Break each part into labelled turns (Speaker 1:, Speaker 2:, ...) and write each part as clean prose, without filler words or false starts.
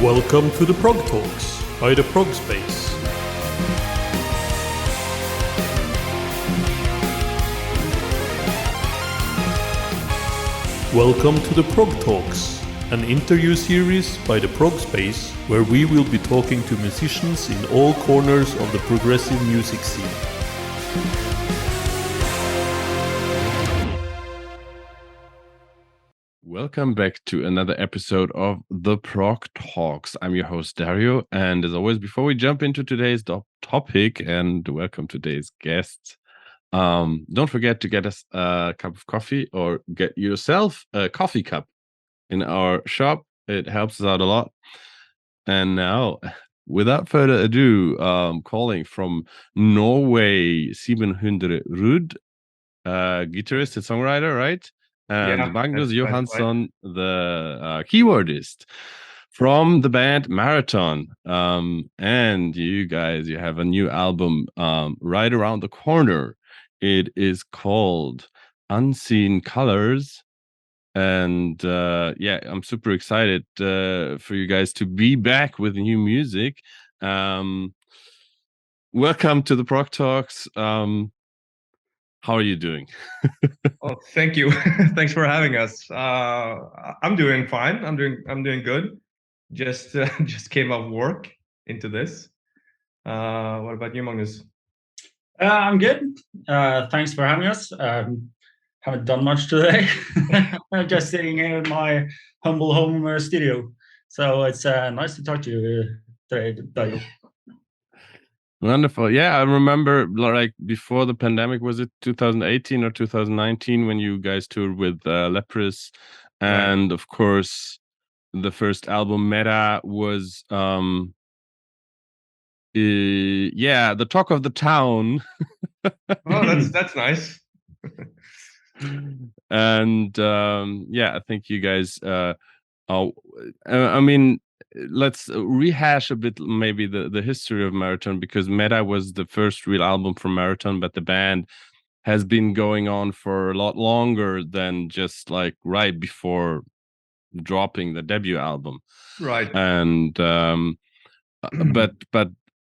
Speaker 1: Welcome to the Progtalks by the Progspace. Welcome to the Progtalks, an interview series by the Progspace where we will be talking to musicians in all corners of the progressive music scene.
Speaker 2: Welcome back to another episode of the Progtalks. I'm your host Dario, and as always, before we jump into today's topic and welcome today's guests, don't forget to get us a cup of coffee or get yourself a coffee cup in our shop. It helps us out a lot. And now, without further ado, calling from Norway, Simen Ruud, guitarist and songwriter, right? And Magnus Johansen, the keyboardist from the band Maraton. And you guys, you have a new album right around the corner. It is called Unseen Colors. And I'm super excited for you guys to be back with new music. Welcome to the Progtalks. How are you doing?
Speaker 3: Oh, thank you. Thanks for having us. I'm doing fine. I'm doing good. Just came off work into this. What about you, Magnus?
Speaker 4: I'm good. Thanks for having us. Haven't done much today. I'm just sitting here in my humble home studio. So it's nice to talk to you today, Dario.
Speaker 2: Wonderful. Yeah, I remember like before the pandemic, was it 2018 or 2019 when you guys toured with Leprous? And Of course, the first album, Meta, was the talk of the town.
Speaker 3: Oh, that's nice.
Speaker 2: And I think you guys I mean, let's rehash a bit maybe the history of Maraton, because Meta was the first real album from Maraton, but the band has been going on for a lot longer than just like right before dropping the debut album.
Speaker 3: Right.
Speaker 2: And but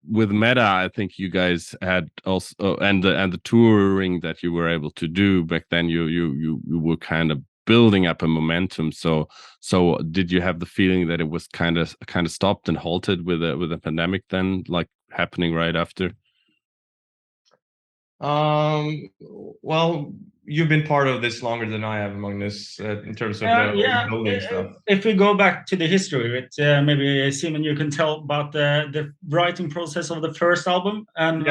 Speaker 2: with Meta, I think you guys had also and the touring that you were able to do back then, you were kind of building up a momentum. So did you have the feeling that it was kind of stopped and halted with a pandemic then, like happening right after?
Speaker 3: Well, you've been part of this longer than I have, Magnus, in terms of building stuff.
Speaker 4: If we go back to the history, maybe Simen, you can tell about the writing process of the first album. And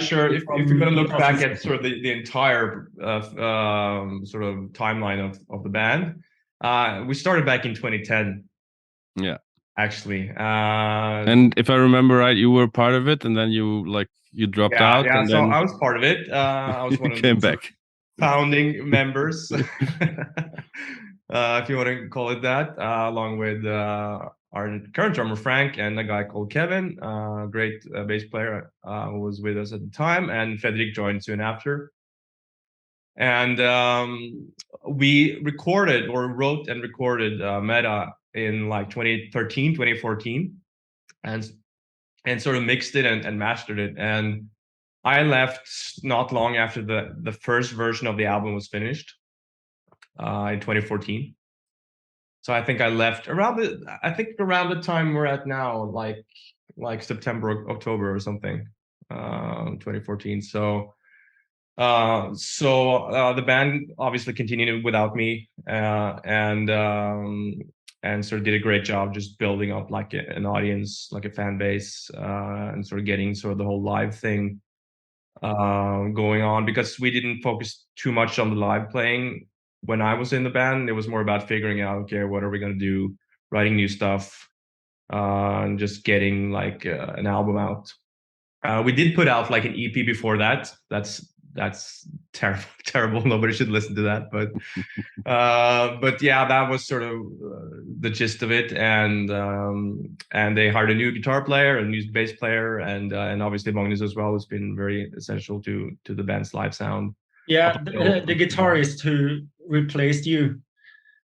Speaker 3: sure. If you're going to look back at sort of the entire sort of timeline of the band, we started back in 2010.
Speaker 2: Yeah,
Speaker 3: actually.
Speaker 2: And if I remember right, you were part of it, and then you dropped out.
Speaker 3: Yeah,
Speaker 2: and
Speaker 3: so
Speaker 2: then
Speaker 3: I was part of it. I was one of
Speaker 2: came
Speaker 3: the
Speaker 2: back.
Speaker 3: Founding members, if you want to call it that, along with our current drummer Frank and a guy called Kevin, great bass player who was with us at the time, and Fredrik joined soon after. And we wrote and recorded Meta in like 2013, 2014, and sort of mixed it and mastered it. And I left not long after the first version of the album was finished in 2014. So I think I left around the time we're at now, like September, October or something, 2014. So the band obviously continued without me, and sort of did a great job just building up like an audience, like a fan base, and sort of getting sort of the whole live thing going on, because we didn't focus too much on the live playing when I was in the band. It was more about figuring out, okay, what are we going to do, writing new stuff, and just getting like an album out. We did put out like an EP before that. That's terrible. Nobody should listen to that. But yeah, that was sort of the gist of it. And they hired a new guitar player, a new bass player, and obviously Magnus as well has been very essential to the band's live sound.
Speaker 4: Yeah, the guitarist who replaced you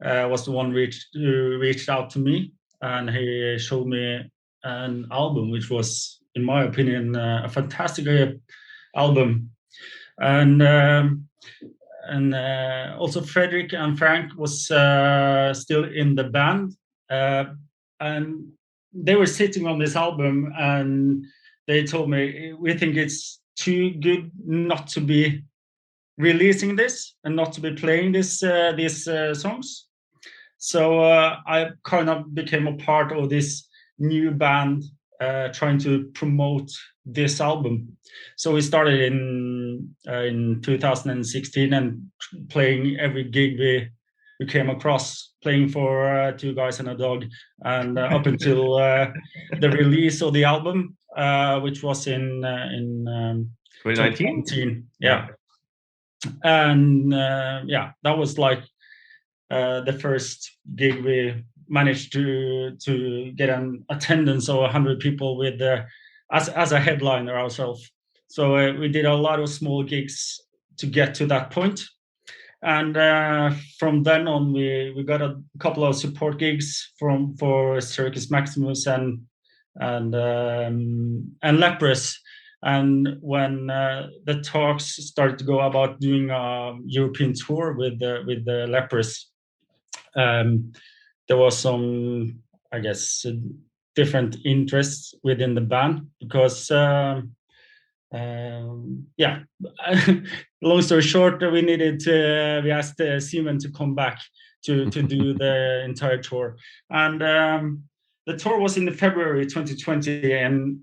Speaker 4: was the one who reached out to me. and he showed me an album, which was, in my opinion, a fantastic album. And also Fredrik and Frank was still in the band, and they were sitting on this album, and they told me, we think it's too good not to be releasing this and not to be playing these songs. So I kind of became a part of this new band trying to promote this album. So we started in 2016 and playing every gig we came across, playing for Two Guys and a Dog, and up until the release of the album, which was in
Speaker 3: 2019.
Speaker 4: Yeah. And that was like the first gig we managed to get an attendance of 100 people with as a headliner ourselves. So we did a lot of small gigs to get to that point. And from then on, we got a couple of support gigs for Circus Maximus and Leprous. And when the talks started to go about doing a European tour with the Leprous, there was some, I guess, different interests within the band because, long story short, we asked Simen to come back to do the entire tour. And the tour was in February 2020, and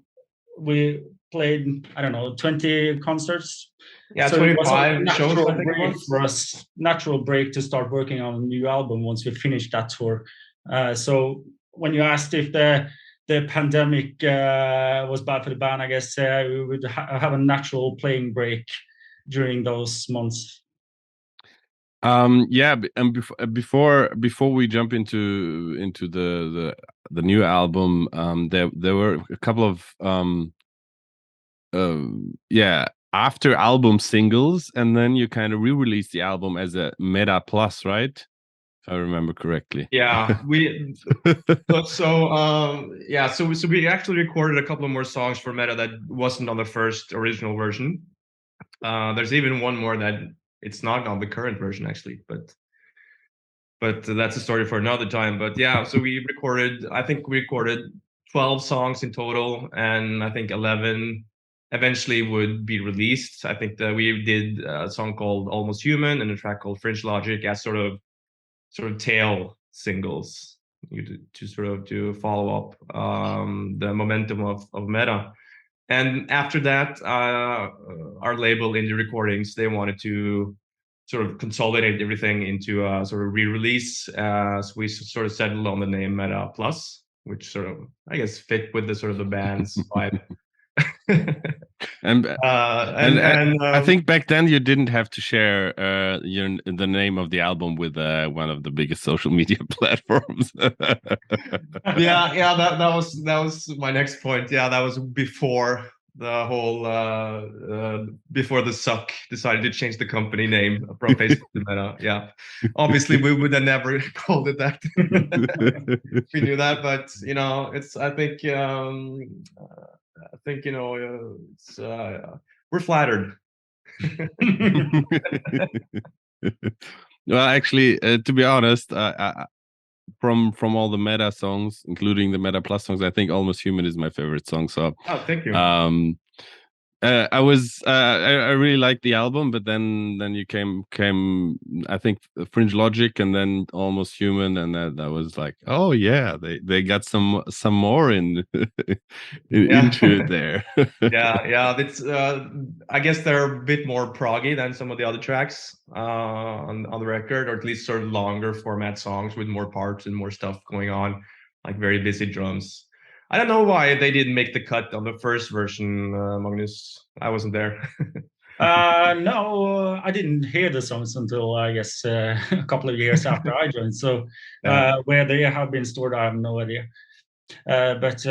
Speaker 4: we played, 20 concerts.
Speaker 3: Yeah,
Speaker 4: so
Speaker 3: 25 shows.
Speaker 4: For us, natural break to start working on a new album once we finished that tour. So when you asked if the pandemic was bad for the band, I guess we would have a natural playing break during those months.
Speaker 2: And before we jump into the new album, there were a couple of after album singles, and then you kind of re-released the album as a Meta Plus, right? If I remember correctly.
Speaker 3: Yeah, so we actually recorded a couple of more songs for Meta that wasn't on the first original version. There's even one more that it's not on the current version actually, but that's a story for another time. But yeah, so we recorded 12 songs in total, and I think 11 eventually would be released. I think that we did a song called Almost Human and a track called Fringe Logic as sort of tail singles to follow up the momentum of Meta. And after that, our label Indie Recordings, they wanted to sort of consolidate everything into a sort of re-release. So we sort of settled on the name Meta Plus, which sort of, I guess, fit with the sort of the band's vibe.
Speaker 2: I think back then you didn't have to share the name of the album with one of the biggest social media platforms.
Speaker 3: That was my next point. Yeah, that was before the whole before the Suck decided to change the company name from Facebook to Meta. Yeah, obviously we would have never called it that. We knew that, but it's we're flattered.
Speaker 2: Well, actually, to be honest, from all the Meta songs, including the Meta Plus songs, I think Almost Human is my favorite song. So,
Speaker 3: thank you.
Speaker 2: I really liked the album, but then you came I think Fringe Logic and then Almost Human, and that was like, oh yeah, they got some more into it there.
Speaker 3: yeah it's I guess they're a bit more proggy than some of the other tracks on the record, or at least sort of longer format songs with more parts and more stuff going on, like very busy drums. I don't know why they didn't make the cut on the first version, Magnus. I wasn't there.
Speaker 4: No, I didn't hear the songs until, I guess, a couple of years after I joined. So where they have been stored, I have no idea. But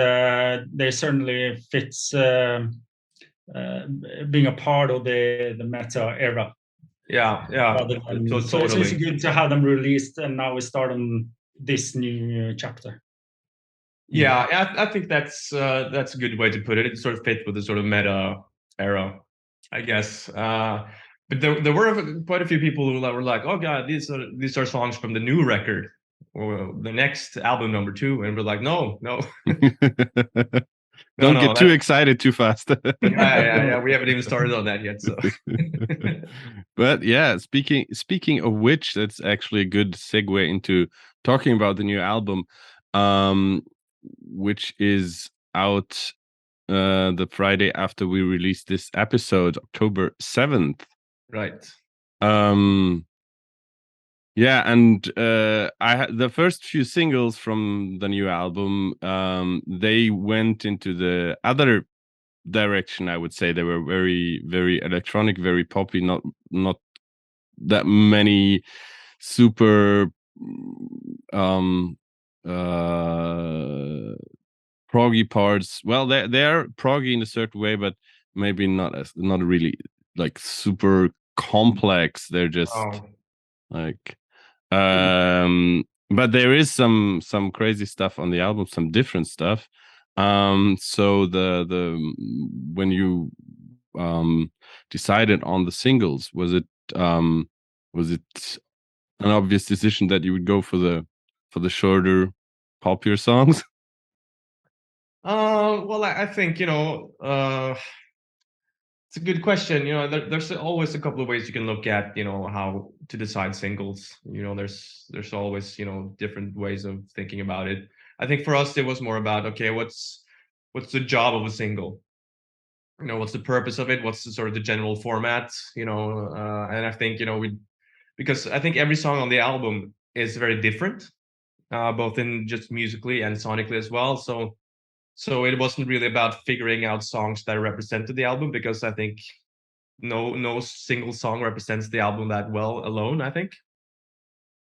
Speaker 4: they certainly fits being a part of the Meta era.
Speaker 3: Yeah.
Speaker 4: Totally. So it's good to have them released, and now we start on this new chapter.
Speaker 3: Yeah, I think that's a good way to put it. It sort of fit with the sort of meta era, I guess. But there were quite a few people who were like, "Oh God, these are songs from the new record or the next album number 2," and we're like, "No, no,
Speaker 2: Don't
Speaker 3: no,
Speaker 2: get too excited too fast.
Speaker 3: yeah. We haven't even started on that yet." So,
Speaker 2: but yeah, speaking of which, that's actually a good segue into talking about the new album, which is out the Friday after we released this episode, October 7th.
Speaker 3: right.
Speaker 2: Yeah, and the first few singles from the new album, they went into the other direction. I would say they were very, very electronic, very poppy. Not that many super proggy parts. Well, they're proggy in a certain way, but maybe not really like super complex. They're just like but there is some crazy stuff on the album, some different stuff. So the when you decided on the singles, was it an obvious decision that you would go for the shorter, poppier songs?
Speaker 3: Well, I think it's a good question. There's always a couple of ways you can look at, how to decide singles. There's always, different ways of thinking about it. I think for us, it was more about, okay, what's the job of a single? What's the purpose of it? What's the sort of the general format? And I think, because I think every song on the album is very different, both in just musically and sonically as well. So it wasn't really about figuring out songs that represented the album, because I think no single song represents the album that well alone, I think.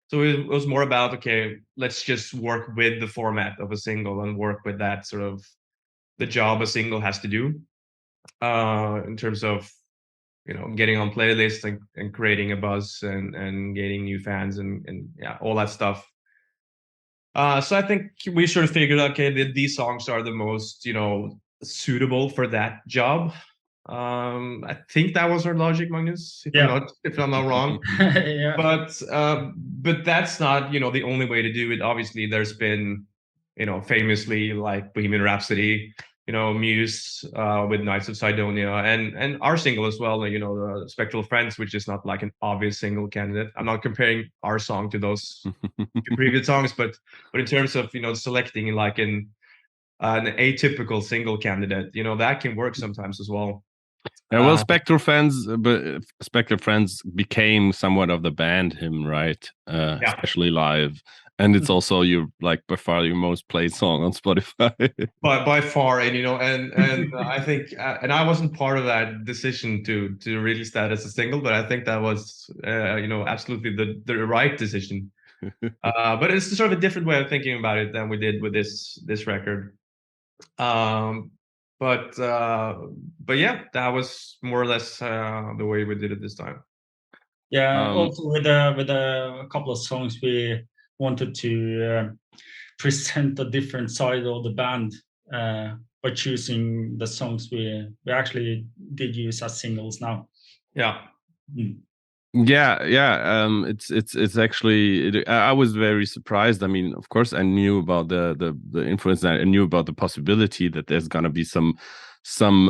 Speaker 3: So it was more about, okay, let's just work with the format of a single and work with that sort of the job a single has to do, in terms of, getting on playlists and creating a buzz and gaining new fans and yeah, all that stuff. So I think we sort of figured, okay, these songs are the most, suitable for that job. I think that was our logic, Magnus, if I'm not wrong.
Speaker 4: Yeah.
Speaker 3: But that's not, the only way to do it. Obviously, there's been, famously like Bohemian Rhapsody, Muse, with Knights of Sidonia, and our single as well, the Spectral Friends, which is not like an obvious single candidate. I'm not comparing our song to those previous songs, but in terms of, selecting like an atypical single candidate, that can work sometimes as well.
Speaker 2: Yeah, well, Spectral Friends became somewhat of the band him, right? Especially live. And it's also by far your most played song on Spotify.
Speaker 3: by far, and I think, and I wasn't part of that decision to release that as a single, but I think that was, absolutely the right decision. But it's sort of a different way of thinking about it than we did with this record. But yeah, that was more or less the way we did it this time.
Speaker 4: Yeah, also with a couple of songs, we wanted to present a different side of the band by choosing the songs we actually did use as singles now.
Speaker 3: Yeah.
Speaker 2: Yeah. It's actually. I was very surprised. I mean, of course, I knew about the influence. I knew about the possibility that there's gonna be some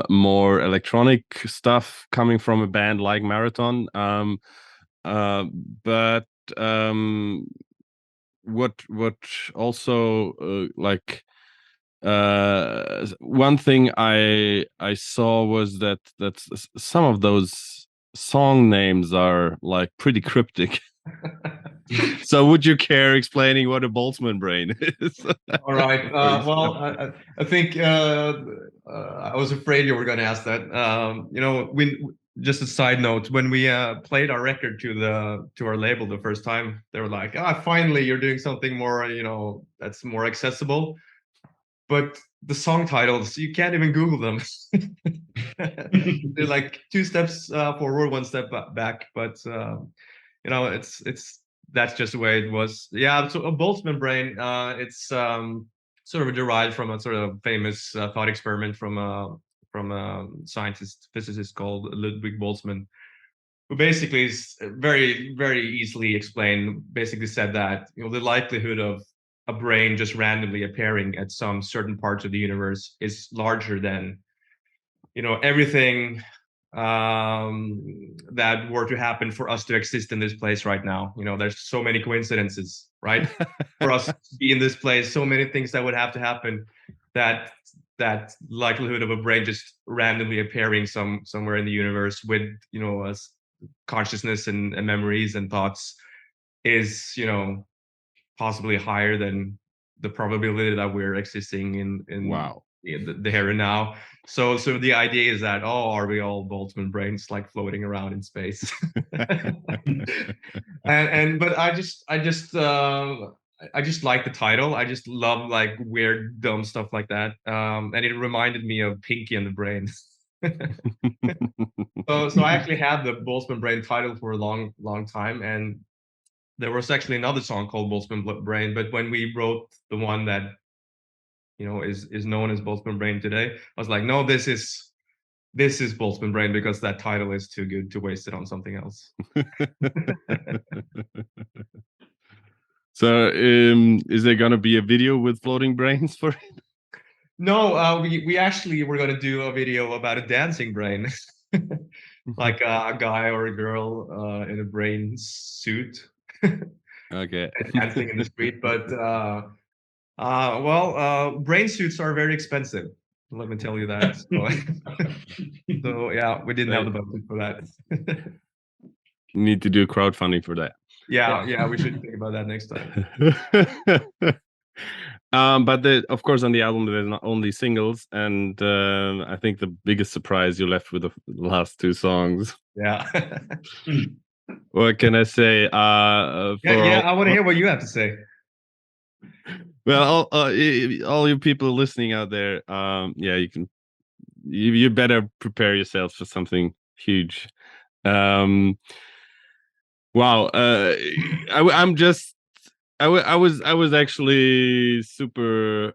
Speaker 2: more electronic stuff coming from a band like Maraton. But what also one thing I saw was that some of those song names are like pretty cryptic. So would you care explaining what a Boltzmann brain is?
Speaker 3: All right. Well, I think I was afraid you were going to ask that. Just a side note, when we played our record to our label the first time, they were like, finally you're doing something more, that's more accessible. But the song titles, you can't even Google them. They're like 2 steps forward, 1 step back. But it's that's just the way it was. Yeah. So a Boltzmann brain, it's sort of derived from a sort of famous thought experiment from a scientist physicist called Ludwig Boltzmann, who basically is very, very easily explained, basically said that, you know, the likelihood of a brain just randomly appearing at some certain parts of the universe is larger than, you know, everything that were to happen for us to exist in this place right now. You know, there's so many coincidences, right? For us to be in this place, so many things that would have to happen, that likelihood of a brain just randomly appearing somewhere in the universe with, you know, a consciousness and memories and thoughts is, you know, possibly higher than the probability that we're existing in
Speaker 2: Wow.
Speaker 3: the here and now. So the idea is that, oh, are we all Boltzmann brains like floating around in space? and but I just like the title. I just love like weird dumb stuff like that. And it reminded me of Pinky and the Brain. So I actually had the Boltzmann Brain title for a long time, and there was actually another song called Boltzmann Brain, but when we wrote the one that, you know, is known as Boltzmann Brain today, I was like, no, this is Boltzmann Brain, because that title is too good to waste it on something else.
Speaker 2: So, is there gonna be a video with floating brains for it?
Speaker 3: No, we actually were gonna do a video about a dancing brain, like a guy or a girl in a brain suit.
Speaker 2: Okay.
Speaker 3: Dancing in the street, but brain suits are very expensive. Let me tell you that. So yeah, we didn't have the budget for that.
Speaker 2: Need to do crowdfunding for that.
Speaker 3: Yeah, we should think about that next time.
Speaker 2: But of course, on the album there's not only singles, and I think the biggest surprise, you're left with the last two songs.
Speaker 3: Yeah.
Speaker 2: What can I say?
Speaker 3: I want to hear what you have to say.
Speaker 2: Well, all you people listening out there, yeah, you better prepare yourselves for something huge. Wow, I was actually super.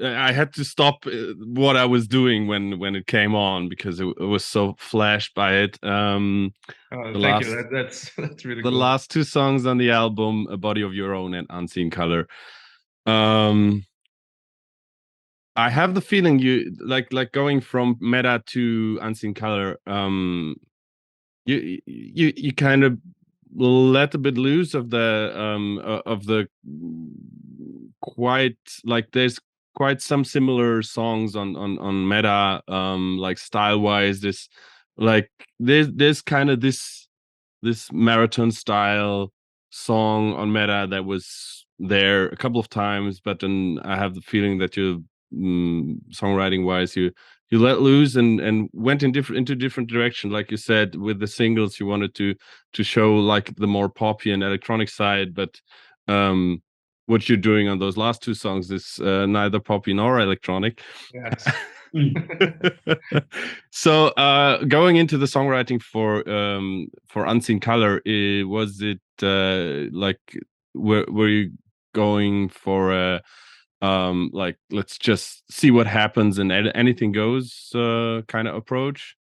Speaker 2: I had to stop what I was doing when it came on, because it was so flashed by it.
Speaker 3: Thank you. That's really
Speaker 2: the
Speaker 3: cool.
Speaker 2: last two songs on the album, "A Body of Your Own" and "Unseen Color." I have the feeling you like going from meta to Unseen Color. You kind of let a bit loose of the quite, like, there's quite some similar songs on meta, like style wise. This, like, there's kind of this marathon style song on meta that was there a couple of times, but then I have the feeling that you songwriting wise you let loose and went into different direction. Like you said, with the singles, you wanted to show like the more poppy and electronic side, but what you're doing on those last two songs is neither poppy nor electronic.
Speaker 3: Yes.
Speaker 2: So going into the songwriting for Unseen Color, was it like were you going for like, let's just see what happens and anything goes kind of approach?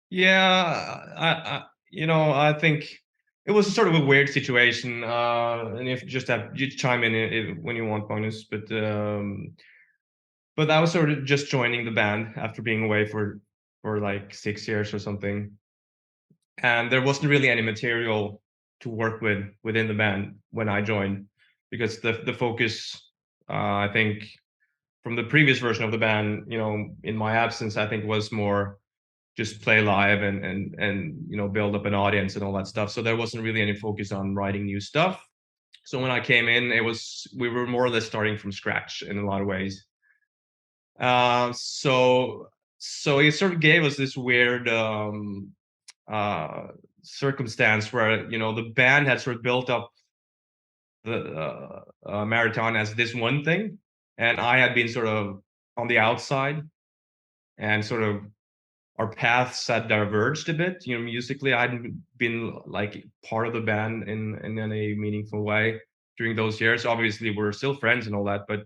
Speaker 3: Yeah, I think it was sort of a weird situation, and if you chime in when you want, bonus, but I was sort of just joining the band after being away for like 6 years or something, and there wasn't really any material to work with within the band when I joined, because the focus, I think, from the previous version of the band, you know, in my absence, I think was more just play live and you know, build up an audience and all that stuff. So there wasn't really any focus on writing new stuff. So when I came in, we were more or less starting from scratch in a lot of ways. So it sort of gave us this weird circumstance where, you know, the band had sort of built up the marathon as this one thing, and I had been sort of on the outside, and sort of our paths had diverged a bit. You know, musically, I hadn't been like part of the band in any meaningful way. during those years. Obviously, we're still friends and all that, but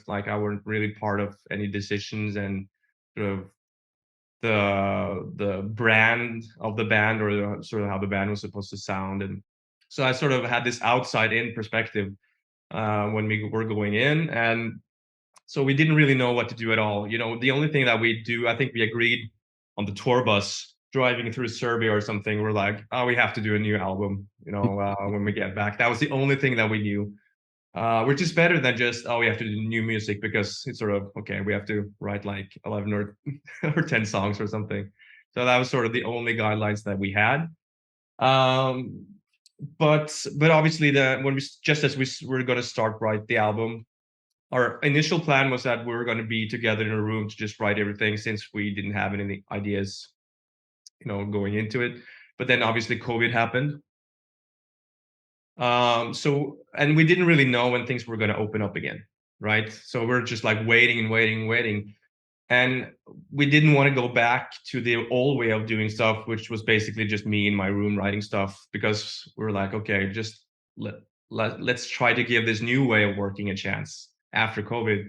Speaker 3: like I weren't really part of any decisions and sort of the brand of the band, or sort of how the band was supposed to sound. And so I sort of had this outside in perspective when we were going in, and so we didn't really know what to do at all. You know, the only thing that we do, I think we agreed on the tour bus driving through Serbia or something, we're like, oh, we have to do a new album, you know, when we get back. That was the only thing that we knew, which is better than just, oh, we have to do new music, because it's sort of, okay, we have to write like 11 or, or 10 songs or something. So that was sort of the only guidelines that we had. But obviously just as we were going to start write the album, our initial plan was that we were going to be together in a room to just write everything, since we didn't have any ideas, you know, going into it. But then obviously COVID happened. So, and we didn't really know when things were going to open up again, right? So we're just like waiting and waiting and waiting. And we didn't want to go back to the old way of doing stuff, which was basically just me in my room writing stuff, because we were like, okay, just let's try to give this new way of working a chance after COVID.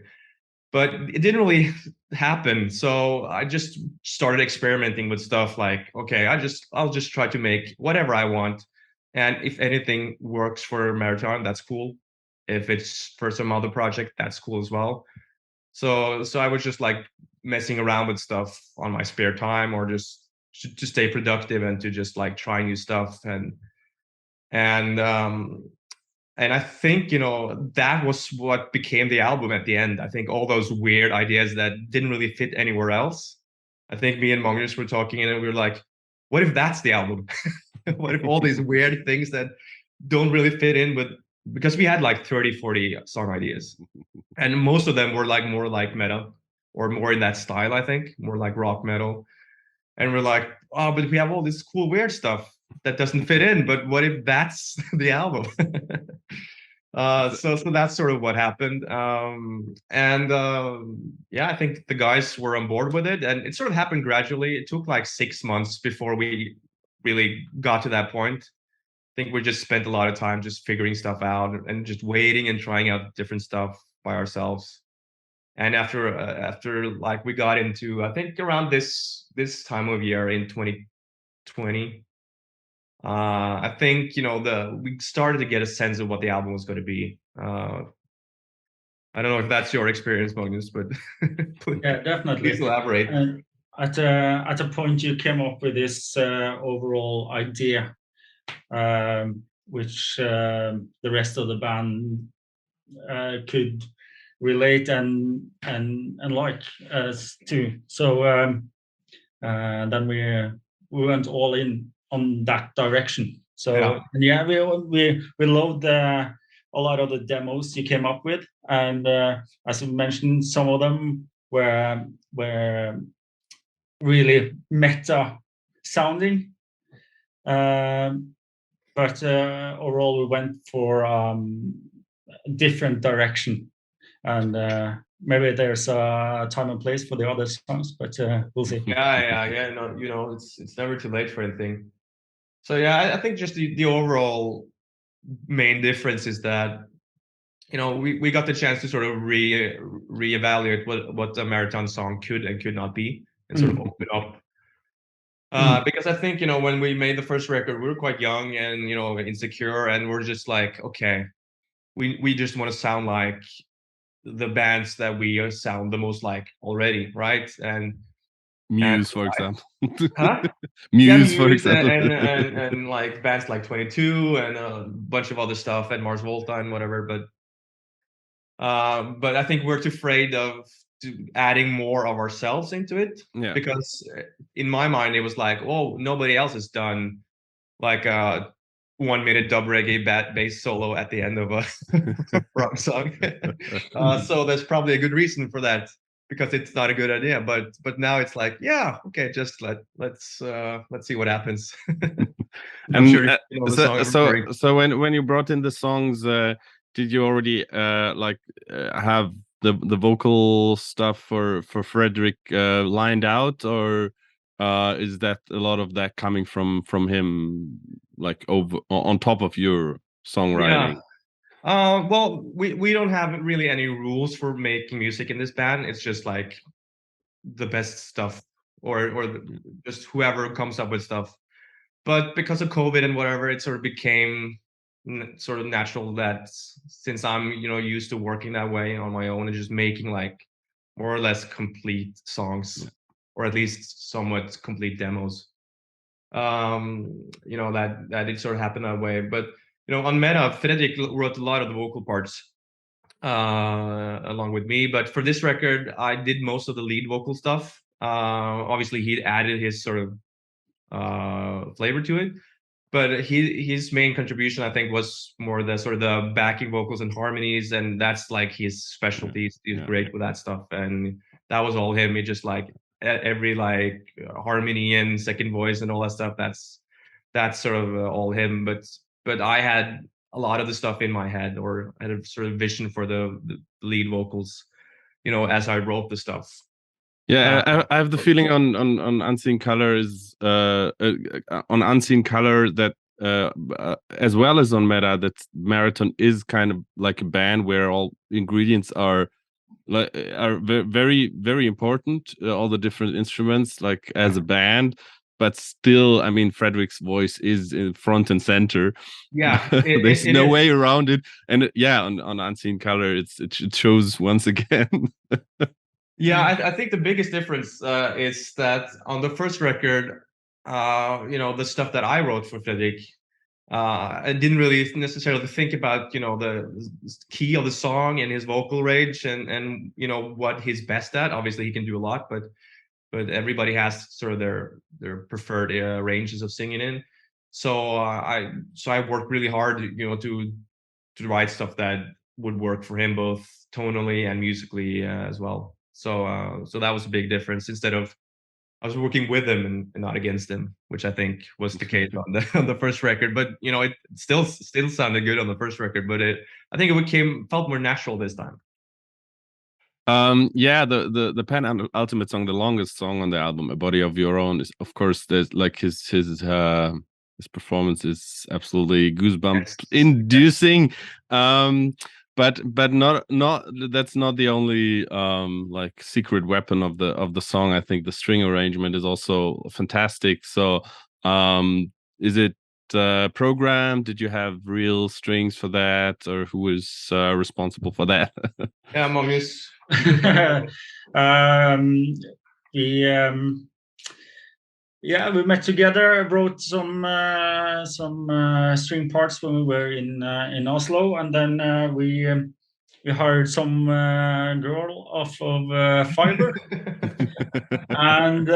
Speaker 3: But it didn't really happen. So I just started experimenting with stuff like, okay, I'll just try to make whatever I want. And if anything works for Maraton, that's cool. If it's for some other project, that's cool as well. So I was just like messing around with stuff on my spare time, or just to stay productive and to just like try new stuff. And I think, you know, that was what became the album at the end. I think all those weird ideas that didn't really fit anywhere else. I think me and Magnus were talking, and we were like, what if that's the album? What if all these weird things that don't really fit in with, because we had like 30, 40 song ideas, and most of them were like more like metal, or more in that style, I think, more like rock metal. And we're like, oh, but we have all this cool weird stuff that doesn't fit in, but what if that's the album? So that's sort of what happened. Yeah, I think the guys were on board with it, and it sort of happened gradually. It took like 6 months before we really got to that point. I think we just spent a lot of time just figuring stuff out and just waiting and trying out different stuff by ourselves. And after like we got into, I think around this time of year in 2020, I think, you know, we started to get a sense of what the album was going to be. I don't know if that's your experience, Magnus, but
Speaker 4: yeah, definitely.
Speaker 3: Please elaborate.
Speaker 4: At a point, you came up with this overall idea, which the rest of the band could relate and like us too. So then we went all in on that direction. So yeah, we loved a lot of the demos you came up with, and as you mentioned, some of them were really meta sounding, but overall we went for a different direction, and maybe there's a time and place for the other songs, but we'll see.
Speaker 3: Yeah. No, you know, it's never too late for anything. So yeah, I think just the overall main difference is that, you know, we got the chance to sort of reevaluate what a Maraton song could and could not be, and sort of open up. Because I think, you know, when we made the first record, we were quite young and, you know, insecure, and we're just like, okay, we just want to sound like the bands that we sound the most like already, right? And
Speaker 2: Muse, for example.
Speaker 3: Huh?
Speaker 2: Muse,
Speaker 3: yeah,
Speaker 2: for example.
Speaker 3: and like bands like 22 and a bunch of other stuff, and Mars Volta and whatever. But I think we're too afraid of adding more of ourselves into it, because in my mind it was like, oh, nobody else has done like a 1 minute dub reggae bass solo at the end of a rock song. So there's probably a good reason for that, because it's not a good idea. But now it's like, yeah, okay, just let's see what happens.
Speaker 2: And
Speaker 3: sure you know
Speaker 2: so when you brought in the songs, did you already have the vocal stuff for Fredrik lined out, or is that a lot of that coming from him, like over on top of your songwriting?
Speaker 3: Well, we don't have really any rules for making music in this band. It's just like the best stuff, or just whoever comes up with stuff. But because of COVID and whatever, it sort of became sort of natural that since I'm used to working that way on my own and just making like more or less complete songs, or at least somewhat complete demos. That it sort of happened that way. But on Meta, Fredrik wrote a lot of the vocal parts along with me. But for this record, I did most of the lead vocal stuff. Obviously, he added his sort of flavor to it. But his main contribution, I think, was more the sort of the backing vocals and harmonies, and that's like his specialty. He's great with that stuff, and that was all him. He just like every like harmony and second voice and all that stuff. That's sort of all him. But I had a lot of the stuff in my head, or I had a sort of vision for the lead vocals, as I wrote the stuff.
Speaker 2: Yeah, I have the feeling on Unseen Color is on Unseen Color that as well as on Meta, that Maraton is kind of like a band where all ingredients are very, very important. All the different instruments, like as a band, but still, I mean, Fredrik's voice is in front and center.
Speaker 3: Yeah,
Speaker 2: there's no way around it. And on Unseen Color, it shows once again.
Speaker 3: Yeah, I think the biggest difference is that on the first record, the stuff that I wrote for Fredrik, I didn't really necessarily think about, the key of the song and his vocal range and what he's best at. Obviously, he can do a lot, but everybody has sort of their preferred ranges of singing in. So I worked really hard, to write stuff that would work for him both tonally and musically as well. So that was a big difference. Instead of I was working with him and not against him, which I think was the case on the first record. But it still sounded good on the first record. But I think it felt more natural this time.
Speaker 2: Yeah, the penultimate song, the longest song on the album, A Body of Your Own, is of course there's like his performance is absolutely goosebump inducing. But not that's not the only like secret weapon of the song. I think the string arrangement is also fantastic. So is it programmed? Did you have real strings for that, or who is responsible for that?
Speaker 3: Yeah, Magnus.
Speaker 4: We met together, wrote some string parts when we were in Oslo, and then we hired some girl off of Fiverr. And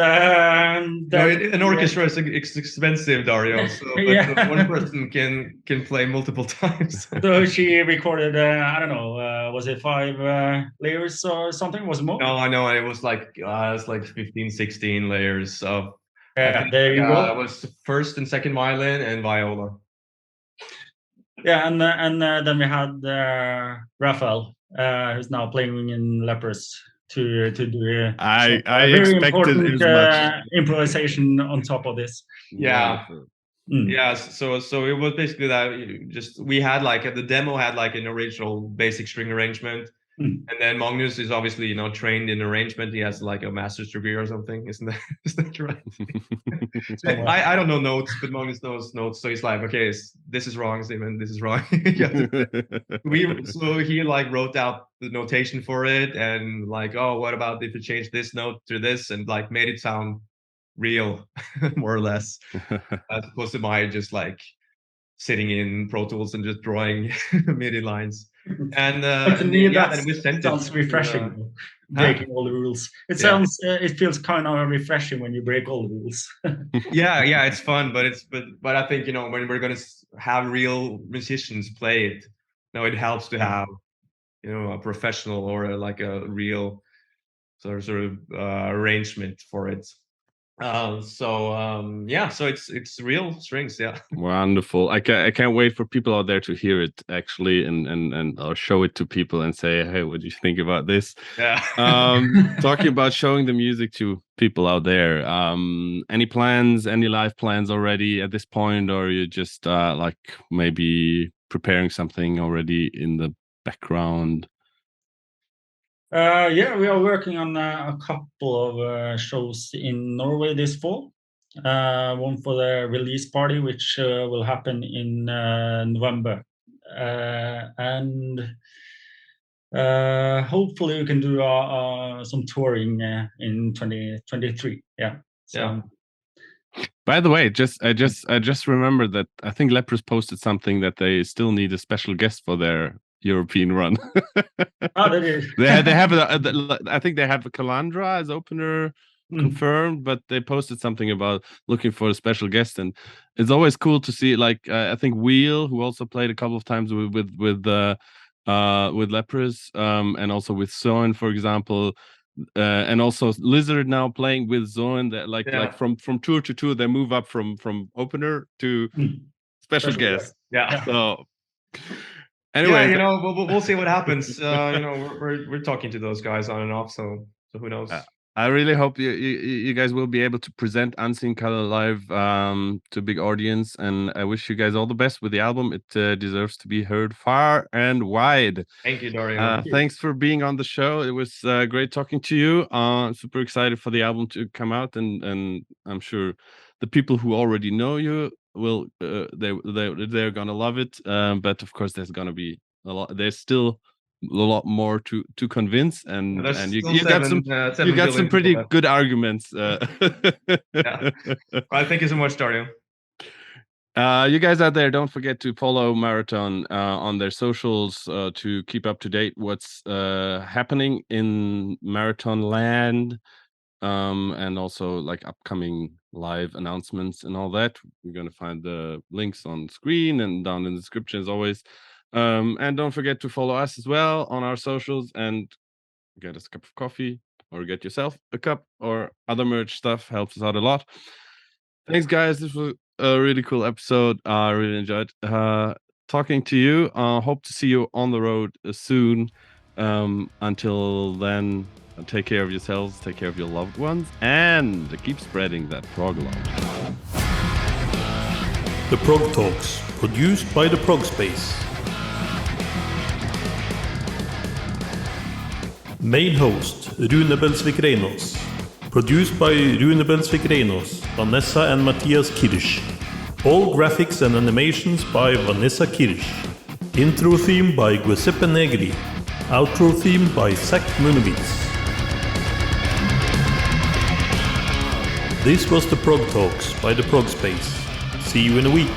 Speaker 3: an orchestra is expensive, Dario. So but one person can play multiple times.
Speaker 4: So she recorded, I don't know, was it 5 layers or something? Was it more?
Speaker 3: No, I know it was like 15, 16 layers of.
Speaker 4: There you go.
Speaker 3: It was first and second violin and viola.
Speaker 4: Yeah, and then we had Raphael, who's now playing in Lepers, to do
Speaker 2: I
Speaker 4: very
Speaker 2: expected
Speaker 4: important
Speaker 2: as much
Speaker 4: improvisation on top of this.
Speaker 3: Yeah. Yeah, so it was basically that we had like the demo had like an original basic string arrangement. And then Magnus is obviously trained in arrangement. He has like a master's degree or something, is that right? I don't know notes, but Magnus knows notes, so he's like, okay, this is wrong, Simen, this is wrong. So he like wrote out the notation for it, and like, oh, what about if you change this note to this, and like made it sound real, more or less, as opposed to my just like sitting in Pro Tools and just drawing MIDI lines. And
Speaker 4: to me,
Speaker 3: then we sent
Speaker 4: sounds refreshing. Breaking all the rules. It feels kind of refreshing when you break all the rules.
Speaker 3: yeah, it's fun, but I think when we're gonna have real musicians play it, it helps to have a professional or like a real sort of arrangement for it. So it's real strings. Yeah.
Speaker 2: Wonderful. I can't wait for people out there to hear it actually and I'll show it to people and say, hey, what do you think about this?
Speaker 3: Yeah.
Speaker 2: Talking about showing the music to people out there, any live plans already at this point, or you just like maybe preparing something already in the background?
Speaker 4: Yeah, we are working on a couple of shows in Norway this fall. One for the release party, which will happen in November. And hopefully we can do some touring in 2023. Yeah. So.
Speaker 2: Yeah. By the way, I just remembered that I think Lepros posted something that they still need a special guest for their European run.
Speaker 4: Oh, they did.
Speaker 2: they have I think they have a Calandra as opener confirmed, but they posted something about looking for a special guest, and it's always cool to see. Like I think Wheel, who also played a couple of times with Lepros, and also with Soen, for example. And also Lizard now playing with Zoen, that like from tour to tour they move up from opener to special guest.
Speaker 3: Yeah.
Speaker 2: So anyway,
Speaker 3: we'll see what happens. We're talking to those guys on and off, so who knows.
Speaker 2: I really hope you guys will be able to present Unseen Color live to a big audience, and I wish you guys all the best with the album. It deserves to be heard far and wide.
Speaker 3: Thank you, Dario.
Speaker 2: Thanks for being on the show. It was great talking to you. Super excited for the album to come out, and I'm sure the people who already know you will they're gonna love it. But of course, there's gonna be a lot. There's still a lot more to convince, and you got some pretty good arguments.
Speaker 3: Well, thank you so much, Dario.
Speaker 2: You guys out there, don't forget to follow Maraton on their socials to keep up to date what's happening in Maraton land, and also like upcoming live announcements and all that. We're going to find the links on screen and down in the description as always. And don't forget to follow us as well on our socials, and get us a cup of coffee or get yourself a cup or other merch stuff. Helps us out a lot. Thanks, guys. This was a really cool episode. I really enjoyed talking to you. Hope to see you on the road soon. Until then, take care of yourselves, take care of your loved ones, and keep spreading that prog love.
Speaker 1: The Progtalks, produced by the Progspace. Main host, Rune Belsvik Reinås. Produced by Rune Belsvik Reinås, Vanessa and Matthias Kirsch. All graphics and animations by Vanessa Kirsch. Intro theme by Giuseppe Negri. Outro theme by Zach Munowitz. This was the Progtalks by the Progspace. See you in a week.